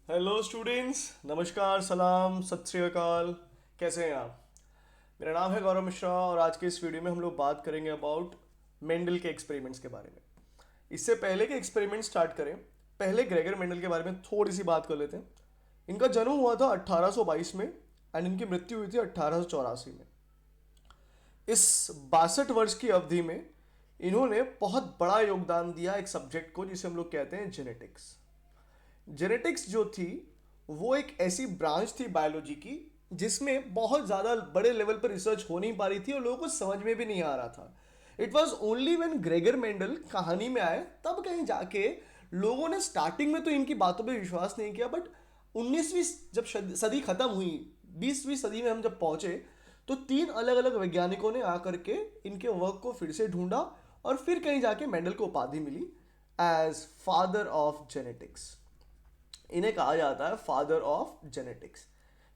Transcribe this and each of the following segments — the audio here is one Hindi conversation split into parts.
हेलो स्टूडेंट्स, नमस्कार, सलाम, सत श्री अकाल। कैसे हैं आप? मेरा नाम है गौरव मिश्रा और आज के इस वीडियो में हम लोग बात करेंगे अबाउट मेंडल के एक्सपेरिमेंट्स के बारे में। इससे पहले के एक्सपेरिमेंट स्टार्ट करें, पहले ग्रेगर मेंडल के बारे में थोड़ी सी बात कर लेते हैं। इनका जन्म हुआ था 1822 में एंड इनकी मृत्यु हुई थी 1884 में। इस 62 वर्ष की अवधि में इन्होंने बहुत बड़ा योगदान दिया एक सब्जेक्ट को जिसे हम लोग कहते हैं जेनेटिक्स। जेनेटिक्स जो थी वो एक ऐसी ब्रांच थी बायोलॉजी की जिसमें बहुत ज़्यादा बड़े लेवल पर रिसर्च हो नहीं पा रही थी और लोगों को समझ में भी नहीं आ रहा था। It was only when Gregor Mendel कहानी में आए तब कहीं जाके लोगों ने स्टार्टिंग में तो इनकी बातों पे विश्वास नहीं किया, बट 19वीं जब सदी खत्म हुई, 20वीं सदी में हम जब पहुंचे तो 3 अलग अलग वैज्ञानिकों ने आकर के इनके वर्क को फिर से ढूंढा और फिर कहीं जाके मेंडल को उपाधि मिली एज फादर ऑफ जेनेटिक्स। इन्हें कहा जाता है फादर ऑफ जेनेटिक्स।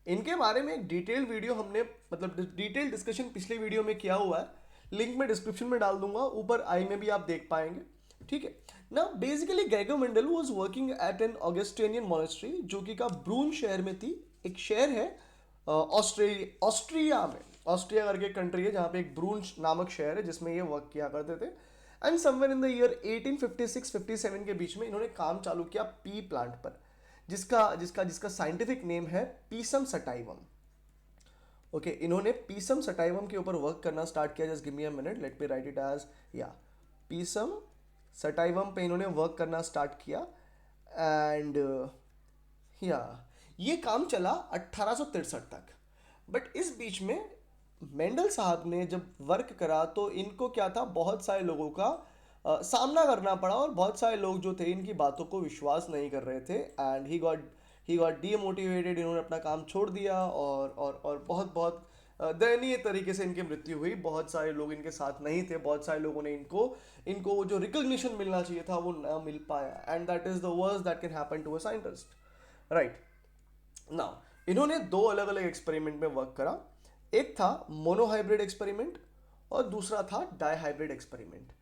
इनके बारे में एक डिटेल वीडियो हमने मतलब डिटेल डिस्कशन पिछले वीडियो में किया हुआ है, लिंक मैं डिस्क्रिप्शन में डाल दूंगा, ऊपर आई में भी आप देख पाएंगे। ठीक है ना। Basically Gregor Mendel was working at an Augustinian monastery जो कि का ब्रून शहर में थी। एक शहर है ऑस्ट्रिया में, ऑस्ट्रिया करके कंट्री है जहाँ पे एक ब्रून नामक शहर है जिसमें ये वर्क किया करते थे। And somewhere in the year 1856-57 के बीच में इन्होंने काम चालू किया पी प्लांट पर, जिसका जिसका जिसका साइंटिफिक नेम है पीसम सटाइवम। ओके, इन्होंने पीसम सटाइवम के ऊपर वर्क करना स्टार्ट किया। Just give me a minute, let me write it as या पीसम सटाइवम पे इन्होंने वर्क करना स्टार्ट किया। एंड या ये काम चला 1863 तक। बट इस बीच में मेंडल साहब ने जब वर्क करा तो इनको क्या था, बहुत सारे लोगों का सामना करना पड़ा और बहुत सारे लोग जो थे इनकी बातों को विश्वास नहीं कर रहे थे एंड ही गॉट डीमोटिवेटेड। इन्होंने अपना काम छोड़ दिया और बहुत बहुत दयनीय तरीके से इनकी मृत्यु हुई। बहुत सारे लोग इनके साथ नहीं थे, बहुत सारे लोगों ने इनको इनको वो जो रिकग्निशन मिलना चाहिए था वो ना मिल पाया। And that is the worst that can happen to a scientist, right. Now इन्होंने 2 अलग अलग एक्सपेरिमेंट में वर्क करा। एक था मोनोहाइब्रिड एक्सपेरिमेंट और दूसरा था डाईहाइब्रिड एक्सपेरिमेंट।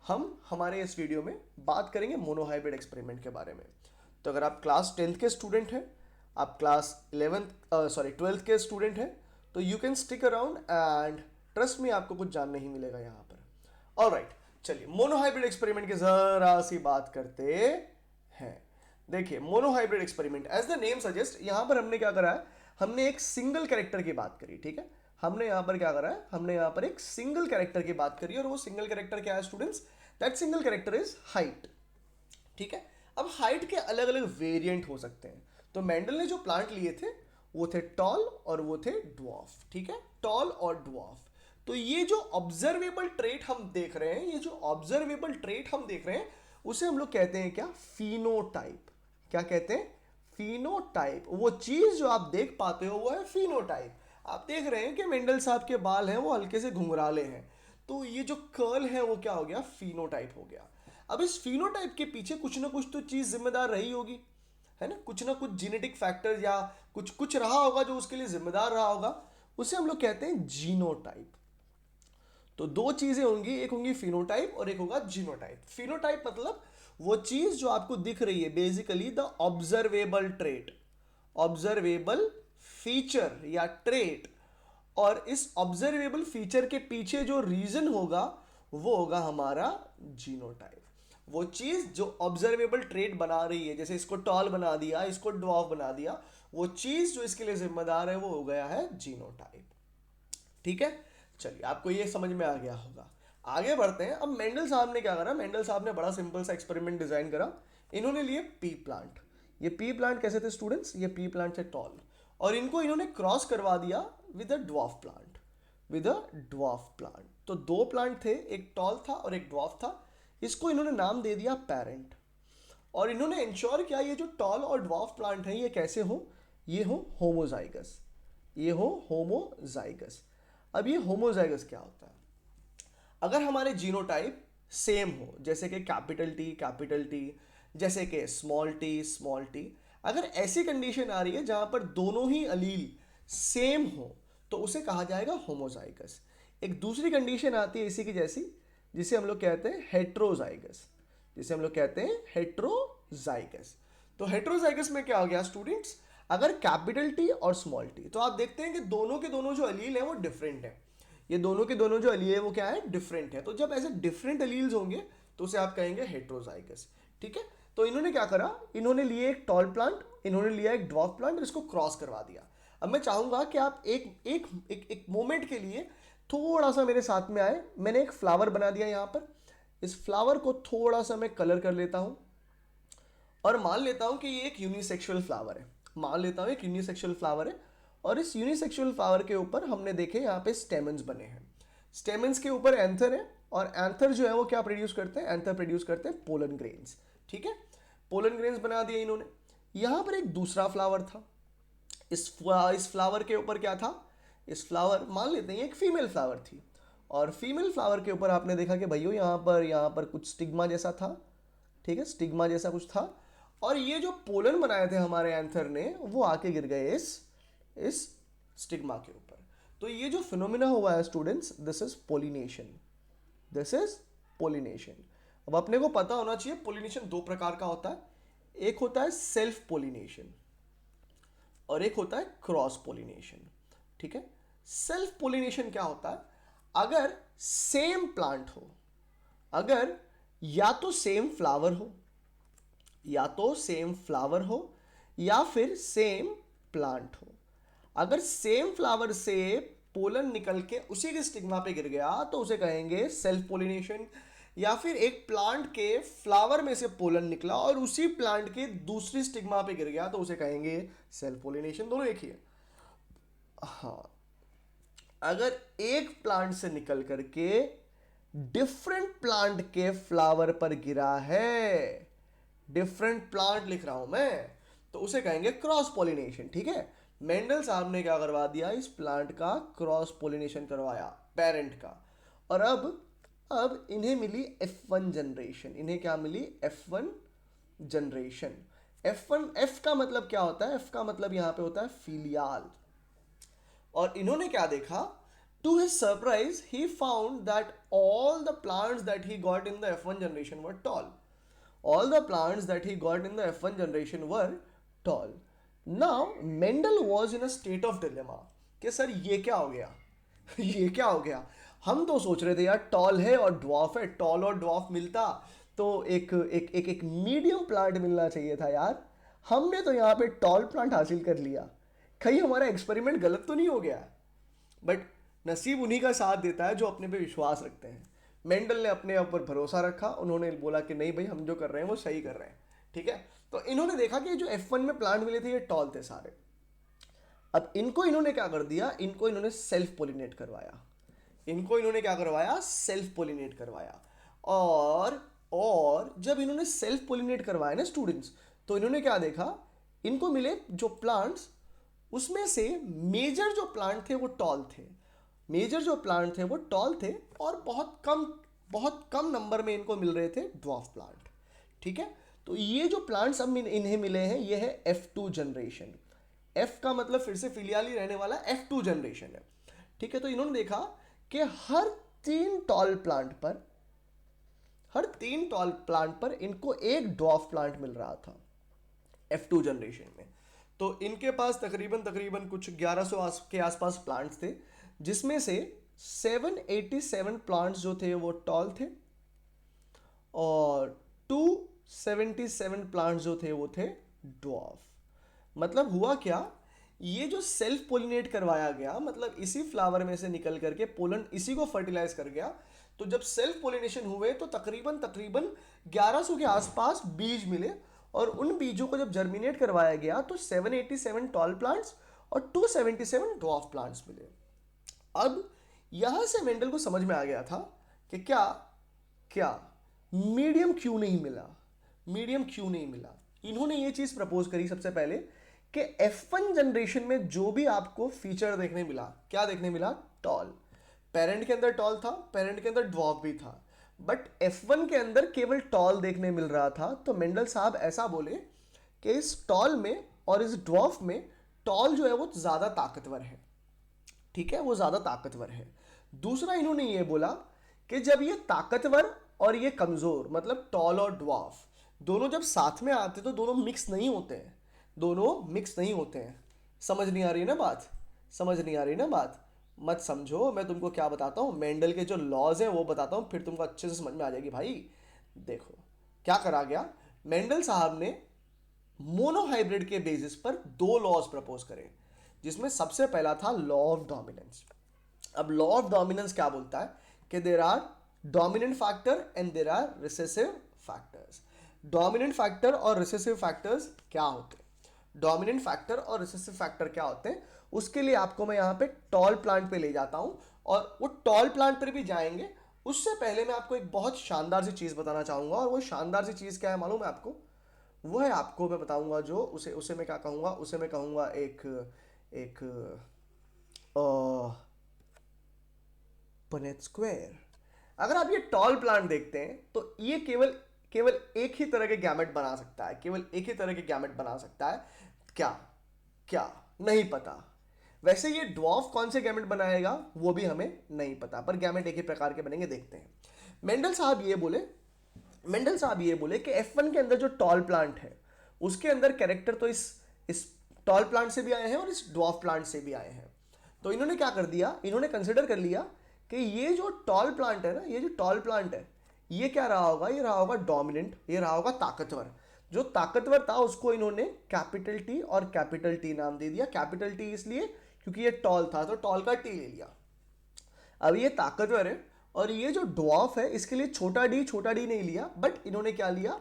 हम हमारे इस वीडियो में बात करेंगे मोनोहाइब्रिड एक्सपेरिमेंट के बारे में। तो अगर आप क्लास 10th के स्टूडेंट हैं, आप क्लास 12th के स्टूडेंट हैं, तो you can stick around and trust में आपको कुछ जानने ही मिलेगा यहाँ पर। ऑलराइट, चलिए मोनोहाइब्रिड एक्सपेरिमेंट की जरा सी बात करते हैं। देखिए monohybrid experiment as the name suggest, यहां पर हमने क्या करा है, हमने एक सिंगल कैरेक्टर की बात करी। ठीक है, हमने यहां पर क्या करा है, हमने यहां पर एक सिंगल कैरेक्टर की बात करी और वो सिंगल कैरेक्टर क्या है students, that single character is height. ठीक है, अब हाइट के अलग अलग वेरिएंट हो सकते हैं। तो मेंडल ने जो प्लांट लिए थे वो थे टॉल और वो थे ड्वार्फ। ठीक है, टॉल और ड्वार्फ। तो ये जो ऑब्जर्वेबल ट्रेट हम देख रहे हैं, ये जो ऑब्जर्वेबल ट्रेट हम देख रहे हैं उसे हम लोग कहते हैं क्या, फिनोटाइप। क्या कहते हैं, फिनोटाइप। वो चीज जो आप देख पाते हो वो है फिनोटाइप। आप देख रहे हैं कि मेंडल साहब के बाल हैं वो हल्के से घुंघराले हैं, तो ये जो कर्ल है वो क्या हो गया, फिनोटाइप हो गया। अब इस फिनोटाइप के पीछे कुछ ना कुछ तो चीज जिम्मेदार रही होगी, है ना, कुछ ना कुछ जेनेटिक फैक्टर या कुछ कुछ रहा होगा जो उसके लिए जिम्मेदार रहा होगा, उसे हम लोग कहते हैं जीनोटाइप। तो 2 चीजें होंगी, एक होंगी फिनोटाइप और एक होगा जीनोटाइप। फिनोटाइप मतलब वो चीज जो आपको दिख रही है, basically the observable trait, observable feature या ट्रेट। और इस ऑब्जर्वेबल फीचर के पीछे जो रीजन होगा वो होगा हमारा जीनोटाइप। वो चीज जो ऑब्जर्वेबल ट्रेट बना रही है, जैसे इसको टॉल बना दिया, इसको ड्वार्फ बना दिया, वो चीज जो इसके लिए जिम्मेदार है वो हो गया है जीनोटाइप। ठीक है, चलिए आपको ये समझ में आ गया होगा। आगे बढ़ते हैं। अब मेंडल साहब ने क्या करा, मेंडल साहब ने बड़ा सिंपल सा एक्सपेरिमेंट डिजाइन करा। इन्होंने लिए पी प्लांट। ये पी प्लांट कैसे थे स्टूडेंट्स, ये पी प्लांट थे टॉल और इनको इन्होंने क्रॉस करवा दिया with a dwarf plant, with a dwarf plant. तो 2 प्लांट थे, एक टॉल था और एक ड्वार्फ था। इसको इन्होंने नाम दे दिया पेरेंट। और इन्होंने इंश्योर किया ये जो टॉल और ड्वार्फ प्लांट हैं ये कैसे हो, ये हो होमोजाइगस, ये हो होमोजाइगस। अब ये होमोजाइगस क्या होता है, अगर हमारे जीनोटाइप सेम हो, जैसे कि कैपिटल टी, जैसे कि स्मॉल टी, अगर ऐसी कंडीशन आ रही है जहां पर दोनों ही अलील सेम हो तो उसे कहा जाएगा होमोजाइगस। एक दूसरी कंडीशन आती है इसी की जैसी, जिसे हम लोग कहते हैं हेट्रोजाइगस, जिसे हम लोग कहते हैं हेट्रोजाइगस। तो हेट्रोजाइगस में क्या हो गया स्टूडेंट्स, अगर कैपिटल टी और स्मॉल टी, तो आप देखते हैं कि दोनों के दोनों जो अलील है वो डिफरेंट है, ये दोनों के दोनों जो अलील है वो क्या है, डिफरेंट है। तो जब ऐसे डिफरेंट अलील्स होंगे तो उसे आप कहेंगे हेट्रोजाइगस। ठीक है, तो इन्होंने क्या करा, इन्होंने लिए एक टॉल प्लांट, इन्होंने लिया एक ड्वार्फ प्लांट और इसको क्रॉस करवा दिया। अब मैं चाहूंगा कि आप एक एक एक, एक मोमेंट के लिए थोड़ा सा मेरे साथ में आए। मैंने एक फ्लावर बना दिया यहाँ पर, इस फ्लावर को थोड़ा सा मैं कलर कर लेता हूँ और मान लेता हूँ कि ये एक यूनिसेक्सुअल फ्लावर है, मान लेता हूँ एक यूनिसेक्सुअल फ्लावर है। और इस यूनिसेक्सुअल फ्लावर के ऊपर हमने देखे यहाँ पे स्टेमन्स बने हैं, स्टेमन्स के ऊपर एंथर है, और एंथर जो है वो क्या प्रोड्यूस करते हैं, एंथर प्रोड्यूस करते हैं पोलन ग्रेन्स। ठीक है, पोलन ग्रेन्स बना दिए इन्होंने। यहाँ पर एक दूसरा फ्लावर था, इस फ्लावर के ऊपर क्या था, इस फ्लावर मान लेते हैं एक फीमेल फ्लावर थी, और फीमेल फ्लावर के ऊपर आपने देखा कि भैया यहाँ पर कुछ स्टिग्मा जैसा था। ठीक है, स्टिग्मा जैसा कुछ था, और ये जो पोलन बनाए थे हमारे एंथर ने वो आके गिर गए इस स्टिग्मा के ऊपर। तो ये जो फिनोमिना हुआ है students, this is pollination, this is pollination. अब अपने को पता होना चाहिए पोलिनेशन दो प्रकार का होता है, एक होता है सेल्फ पोलिनेशन और एक होता है क्रॉस पोलिनेशन। ठीक है, सेल्फ पोलिनेशन क्या होता है, अगर सेम प्लांट हो, अगर या तो सेम फ्लावर हो, या तो सेम फ्लावर हो या फिर सेम प्लांट हो, अगर सेम फ्लावर से पोलन निकल के उसी के स्टिग्मा पे गिर गया तो उसे कहेंगे सेल्फ पोलिनेशन। या फिर एक प्लांट के फ्लावर में से पोलन निकला और उसी प्लांट के दूसरी स्टिग्मा पे गिर गया तो उसे कहेंगे सेल्फ पोलिनेशन। दोनों एक ही है। हाँ, अगर एक प्लांट से निकल करके डिफरेंट प्लांट के फ्लावर पर गिरा है, डिफरेंट प्लांट लिख रहा हूं मैं, तो उसे कहेंगे क्रॉस पोलिनेशन। ठीक है, मेंडल साहब ने क्या करवा दिया, इस प्लांट का क्रॉस पोलिनेशन करवाया पेरेंट का, और अब इन्हें मिली F1 जनरेशन, इन्हें क्या मिली, F1 जनरेशन। F का मतलब क्या होता है, F का मतलब यहां पे होता है फीलियाल। और इन्होंने क्या देखा, to his surprise he found that all the plants that he got in the F1 generation were tall, all the plants that he got in the F1 generation were tall. Now Mendel was in a state of dilemma कि सर ये क्या हो गया ये क्या हो गया, हम तो सोच रहे थे यार टॉल है और ड्वार्फ है, टॉल और ड्वार्फ मिलता तो एक मीडियम प्लांट मिलना चाहिए था यार, हमने तो यहाँ पे टॉल प्लांट हासिल कर लिया, कहीं हमारा एक्सपेरिमेंट गलत तो नहीं हो गया। बट नसीब उन्हीं का साथ देता है जो अपने पे विश्वास रखते हैं। मेंडल ने अपने ऊपर भरोसा रखा, उन्होंने बोला कि नहीं भाई हम जो कर रहे हैं वो सही कर रहे हैं। ठीक है, तो इन्होंने देखा कि जो F1 में प्लांट मिले थे ये टॉल थे सारे। अब इनको इन्होंने क्या कर दिया, इनको इन्होंने सेल्फ पोलिनेट करवाया, इनको इन्होंने क्या करवाया, सेल्फ पोलिनेट करवाया। और जब इन्होंने सेल्फ पोलिनेट करवाया ना स्टूडेंट्स, तो इन्होंने क्या देखा, इनको मिले जो प्लांट्स, उसमें से मेजर जो प्लांट थे वो टॉल थे, मेजर जो प्लांट थे वो टॉल थे, और बहुत कम नंबर में इनको मिल रहे थे ड्वार्फ प्लांट। ठीक है, तो ये जो प्लांट्स अब इन्हें मिले हैं ये है F2 जनरेशन। F का मतलब फिर से फिलियाली रहने वाला F2 जनरेशन है। ठीक है, तो इन्होंने देखा कि हर तीन टॉल प्लांट पर इनको एक ड्वार्फ प्लांट मिल रहा था F2 जनरेशन में। तो इनके पास तकरीबन कुछ 1100 के आसपास प्लांट्स थे, जिसमें से 787 प्लांट्स जो थे वो टॉल थे और 277 प्लांट्स जो थे वो थे ड्वार्फ। मतलब हुआ क्या, ये जो सेल्फ पोलिनेट करवाया गया, मतलब इसी फ्लावर में से निकल करके पोलन इसी को फर्टिलाइज कर गया, तो जब सेल्फ पोलिनेशन हुए तो तकरीबन 1100 के आसपास बीज मिले, और उन बीजों को जब जर्मिनेट करवाया गया तो 787 टॉल प्लांट्स और 277 ड्वार्फ प्लांट्स मिले। अब यहां से मेंडल को समझ में आ गया था कि क्या मीडियम क्यों नहीं मिला। इन्होंने ये चीज प्रपोज करी सबसे पहले कि F1 जनरेशन में जो भी आपको फीचर देखने मिला, क्या देखने मिला, टॉल। पेरेंट के अंदर टॉल था, पेरेंट के अंदर ड्वार्फ भी था, बट F1 के अंदर केवल टॉल देखने मिल रहा था। तो मेंडल साहब ऐसा बोले कि इस टॉल में और इस ड्वार्फ में टॉल जो है वो ज्यादा ताकतवर है। ठीक है, वो ज्यादा ताकतवर है। दूसरा इन्होंने ये बोला कि जब ये ताकतवर और ये कमजोर, मतलब टॉल और ड्वार्फ, दोनों जब साथ में आते तो दोनों मिक्स नहीं होते हैं, दोनों मिक्स नहीं होते हैं। समझ नहीं आ रही ना बात, समझ नहीं आ रही ना बात, मत समझो। मैं तुमको क्या बताता हूँ, मेंडल के जो लॉज हैं वो बताता हूँ, फिर तुमको अच्छे से समझ में आ जाएगी भाई। देखो क्या करा गया, मेंडल साहब ने मोनोहाइब्रिड के बेसिस पर दो लॉज प्रपोज करे, जिसमें सबसे पहला था लॉ ऑफ डोमिनेंस। अब लॉ ऑफ डोमिनेंस क्या बोलता है कि there are dominant factor and there are recessive factors. Dominant factor और रिसेसिव फैक्टर्स क्या होते हैं, डोमिनेंट फैक्टर और रिसेसिव फैक्टर क्या होते हैं, उसके लिए आपको मैं यहाँ पे टॉल प्लांट पे ले जाता हूँ, और वो टॉल प्लांट पर भी जाएंगे। उससे पहले मैं आपको एक बहुत शानदार सी चीज़ बताना चाहूँगा, और वो शानदार सी चीज़ क्या है मालूम है आपको, वो है आपको मैं बताऊंगा, जो उसे उसे मैं क्या कहूँगा, उसे मैं कहूँगा एक एक पनेट स्क्वायर। अगर आप ये टॉल प्लांट देखते हैं तो ये केवल केवल एक ही तरह के गैमेट बना सकता है, केवल एक ही तरह के गैमेट बना सकता है। क्या, क्या नहीं पता। वैसे ये ड्वार्फ कौन से गैमेट बनाएगा वो भी हमें नहीं पता, पर गैमेट एक ही प्रकार के बनेंगे, देखते हैं। मेंडल साहब ये बोले, मेंडल साहब ये बोले कि F1 के अंदर जो टॉल प्लांट है उसके अंदर कैरेक्टर तो इस टॉल प्लांट से भी आए हैं और इस ड्वार्फ प्लांट से भी आए हैं। तो इन्होंने क्या कर दिया, इन्होंने कंसिडर कर लिया कि ये जो टॉल प्लांट है ना, ये जो टॉल प्लांट है ये क्या रहा होगा, ये रहा होगा डोमिनेंट, ये रहा होगा ताकतवर। जो ताकतवर था उसको इन्होंने कैपिटल टी और कैपिटल टी नाम दे दिया। कैपिटल टी इसलिए क्योंकि ये टॉल था तो टॉल का टी ले लिया। अब ये ताकतवर है, और ये जो ड्वार्फ है इसके लिए छोटा डी नहीं लिया, बट इन्होंने क्या लिया,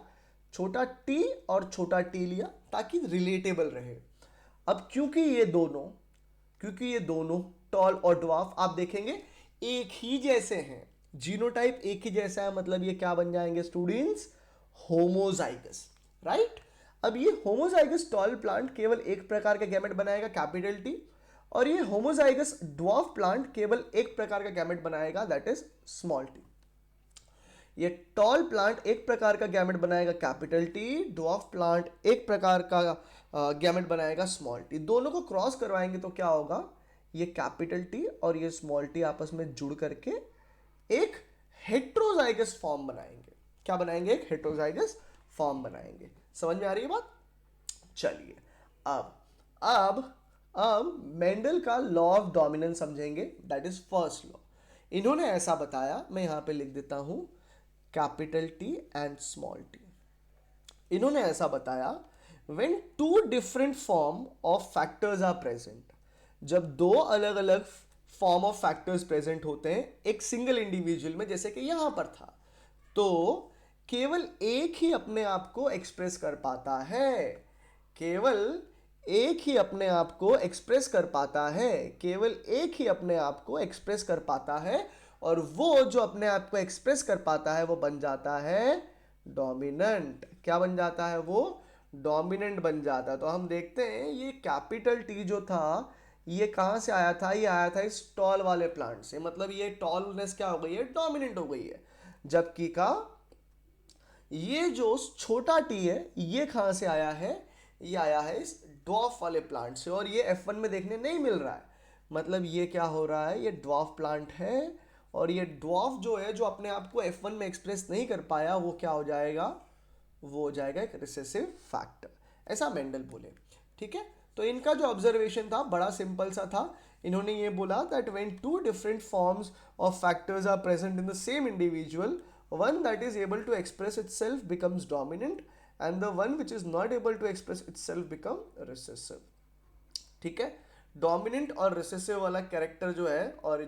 छोटा टी और छोटा टी लिया ताकि रिलेटेबल रहे। अब क्योंकि ये दोनों टॉल और ड्वार्फ आप देखेंगे एक ही जैसे हैं, जीनोटाइप एक ही जैसा है, मतलब ये क्या बन जाएंगे स्टूडेंट्स, होमोजाइगस, राइट। अब ये होमोजाइगस टॉल प्लांट केवल एक प्रकार का गैमेट बनाएगा कैपिटल टी, और ये होमोजाइगस ड्वार्फ प्लांट केवल एक प्रकार का गैमेट बनाएगा दैट इज स्मॉल टी। ये टॉल प्लांट एक प्रकार का गैमेट बनाएगा कैपिटल टी, ड्वार्फ प्लांट एक प्रकार का गैमेट बनाएगा स्मॉल टी। दोनों को क्रॉस करवाएंगे तो क्या होगा, ये कैपिटल टी और ये स्मॉल टी आपस में जुड़ करके एक हेट्रोजाइगस फॉर्म बनाएंगे। क्या बनाएंगे, एक हेट्रोजाइगस फॉर्म बनाएंगे। समझ में आ रही है बात। चलिए अब मेंडल का लॉ ऑफ डोमिनेंस समझेंगे, दैट इज फर्स्ट लॉ। इन्होंने ऐसा बताया, मैं यहां पे लिख देता हूं capital T and small T. इन्होंने ऐसा बताया when two different form of factors are present, जब दो अलग अलग फॉर्म ऑफ फैक्टर्स प्रेजेंट होते हैं एक सिंगल इंडिविजुअल में, जैसे कि यहां पर था, तो केवल एक ही अपने आप को एक्सप्रेस कर पाता है, केवल एक ही अपने आप को एक्सप्रेस कर पाता है, केवल एक ही अपने आप को एक्सप्रेस कर पाता है, और वो जो अपने आप को एक्सप्रेस कर पाता है वो बन जाता है डोमिनेंट। क्या बन जाता है, वो डोमिनेंट बन जाता है। तो हम देखते हैं ये कैपिटल टी जो था ये कहाँ से आया था, ये आया था इस टॉल वाले प्लांट से, मतलब ये टॉलनेस क्या हो गई है, डोमिनेंट हो गई है। जबकि का ये जो छोटा टी है ये कहाँ से आया है, ये आया है इस ड्वार्फ वाले प्लांट से, और ये F1 में देखने नहीं मिल रहा है। मतलब ये क्या हो रहा है, ये ड्वार्फ प्लांट है, और ये ड्वार्फ जो है जो अपने आप को F1 में एक्सप्रेस नहीं कर पाया वो क्या हो जाएगा, वो हो जाएगा एक रिसेसिव फैक्टर, ऐसा मेंडल बोले। ठीक है, तो इनका जो ऑब्जर्वेशन था बड़ा सिंपल सा था। इन्होंने ये बोला that when two different forms of factors are present in the same individual, one that is able to express itself becomes dominant and the one which is not able to express itself become recessive। ठीक है, डोमिनेंट और रिसेसिव वाला कैरेक्टर जो है और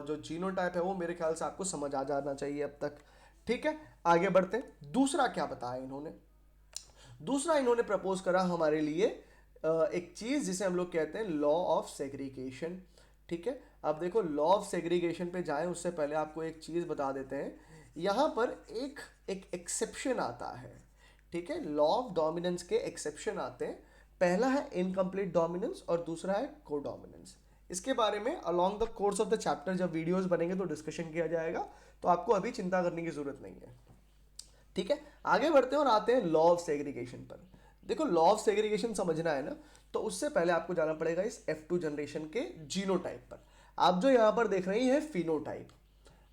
जो जीनोटाइप है वो मेरे ख्याल से आपको समझ आ जाना चाहिए अब तक। ठीक है, आगे बढ़ते हैं। दूसरा क्या बताया इन्होंने, दूसरा इन्होंने प्रपोज करा हमारे लिए एक चीज जिसे हम लोग कहते हैं लॉ ऑफ सेग्रीगेशन। ठीक है, अब देखो लॉ ऑफ सेग्रीगेशन पे जाएं उससे पहले आपको एक चीज बता देते हैं, यहाँ पर एक एक्सेप्शन आता है। ठीक है, लॉ ऑफ डोमिनेंस के एक्सेप्शन आते हैं। पहला है इनकम्प्लीट डोमिनेंस और दूसरा है कोडोमिनेंस। इसके बारे में along the course of the chapter जब वीडियोस बनेंगे तो डिस्कशन किया जाएगा, तो आपको अभी चिंता करने की जरूरत नहीं है। ठीक है, आगे बढ़ते हैं और आते हैं लॉ ऑफ सेग्रीगेशन पर। देखो लॉ ऑफ सेग्रीगेशन समझना है ना, तो उससे पहले आपको जाना पड़ेगा इस F2 जनरेशन के जीनोटाइप पर। आप जो यहाँ पर देख रहे हैं फिनोटाइप,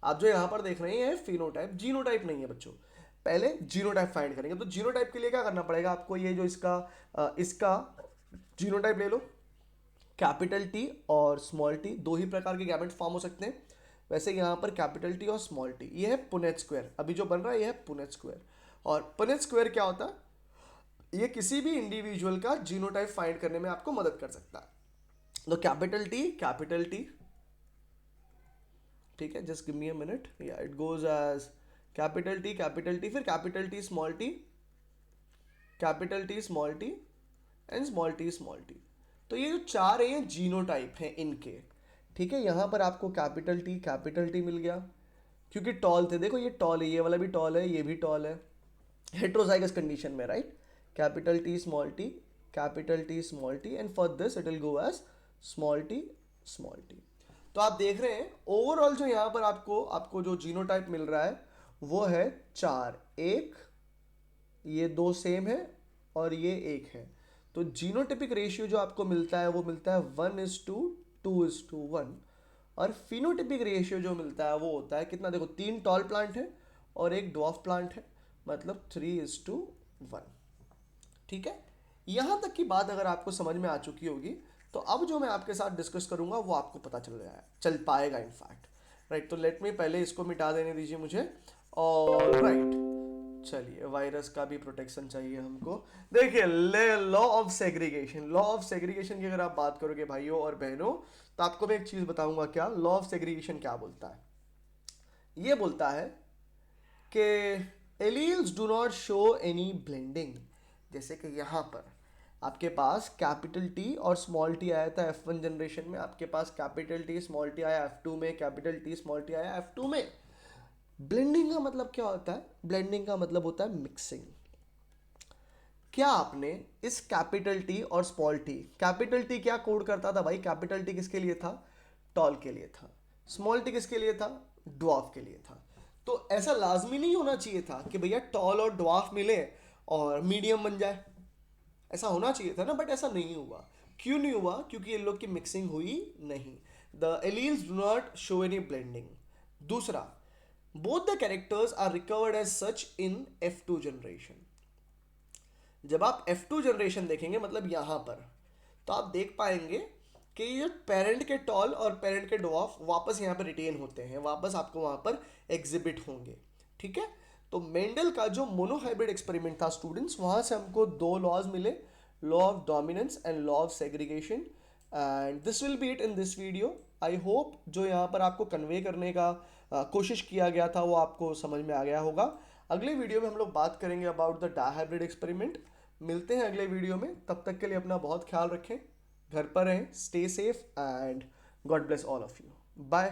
आप जो यहाँ पर देख रहे हैं फिनोटाइप, जीनोटाइप नहीं है बच्चों। पहले जीनोटाइप फाइंड करेंगे। तो जीनोटाइप के लिए क्या करना पड़ेगा आपको, ये जो इसका जीनोटाइप ले लो, कैपिटल टी और स्मॉल टी, दो ही प्रकार के गैमेट फॉर्म हो सकते हैं। वैसे यहाँ पर कैपिटल टी और स्मॉल टी, ये है पुनेट स्क्वायर, अभी जो बन रहा है ये है पुनेट स्क्वायर। और पुनेट स्क्वायर क्या होता है, ये किसी भी इंडिविजुअल का जीनोटाइप फाइंड करने में आपको मदद कर सकता है। तो कैपिटल टी, ठीक है, just give me a minute, या it goes as capital T फिर capital T small T, capital T small T and small T. तो ये जो चार है ये जीनोटाइप हैं इनके, ठीक है। यहाँ पर आपको कैपिटल टी मिल गया क्योंकि टॉल थे, देखो ये टॉल है, ये वाला भी टॉल है, ये भी टॉल है, हेट्रोजाइगस कंडीशन में, right. Capital T small T and for this it will go as small T. तो आप देख रहे हैं ओवरऑल जो यहाँ पर आपको जो जीनोटाइप मिल रहा है वो है चार, एक ये दो सेम है और ये एक है। तो जीनोटिपिक रेशियो जो आपको मिलता है वो मिलता है 1:2:1, और फिनोटिपिक रेशियो जो मिलता है वो होता है कितना, देखो 3 टॉल प्लांट है और एक ड्वार्फ प्लांट है, मतलब 3:1, ठीक है। यहां तक की बात अगर आपको समझ में आ चुकी होगी तो अब जो मैं आपके साथ डिस्कस करूंगा वो आपको पता चल पाएगा इनफैक्ट, राइट। तो लेट मी पहले इसको मिटा देने दीजिए मुझे, और राइट, चलिए वायरस का भी प्रोटेक्शन चाहिए हमको। देखिए लॉ ऑफ सेग्रीगेशन की अगर आप बात करोगे भाइयों और बहनों, तो आपको मैं एक चीज बताऊंगा, क्या लॉ ऑफ सेग्रीगेशन क्या बोलता है। ये बोलता है कि alleles do not show any blending. जैसे कि यहाँ पर आपके पास कैपिटल टी और स्मॉल टी आया था F1 जनरेशन में, आपके पास कैपिटल टी स्मॉल टी आया F2 में, कैपिटल टी स्मॉल टी आया F2 में। ब्लेंडिंग का मतलब क्या होता है, ब्लेंडिंग का मतलब होता है मिक्सिंग। क्या आपने इस कैपिटल टी और स्मॉल टी, कैपिटल टी क्या कोड करता था भाई, कैपिटल टी किसके लिए था, टॉल के लिए था, स्मॉल टी किसके लिए था, ड्वार्फ के लिए था। तो ऐसा लाजमी नहीं होना चाहिए था कि भैया टॉल और ड्वार्फ मिले और मीडियम बन जाए, ऐसा होना चाहिए था ना, बट ऐसा नहीं हुआ। क्यों नहीं हुआ, क्योंकि इन लोग की मिक्सिंग हुई नहीं। The alleles do not show any blending. दूसरा, both the characters are recovered as such in F2 generation। जब आप F2 जनरेशन देखेंगे मतलब यहां पर, तो आप देख पाएंगे कि ये पेरेंट के टॉल और पेरेंट के ड्वार्फ वापस यहाँ पर रिटेन होते हैं, वापस आपको वहां पर एग्जिबिट होंगे, ठीक है। तो मेंडल का जो मोनोहाइब्रिड एक्सपेरिमेंट था स्टूडेंट्स, वहां से हमको दो लॉज मिले, law of dominance and law of segregation. And this will be it in this video. I hope जो यहाँ पर आपको कन्वे करने का कोशिश किया गया था वो आपको समझ में आ गया होगा। अगले वीडियो में हम लोग बात करेंगे अबाउट द डायहाइब्रिड एक्सपेरिमेंट। मिलते हैं अगले वीडियो में, तब तक के लिए अपना बहुत ख्याल रखें, घर पर रहें, stay safe and God bless all of you, bye.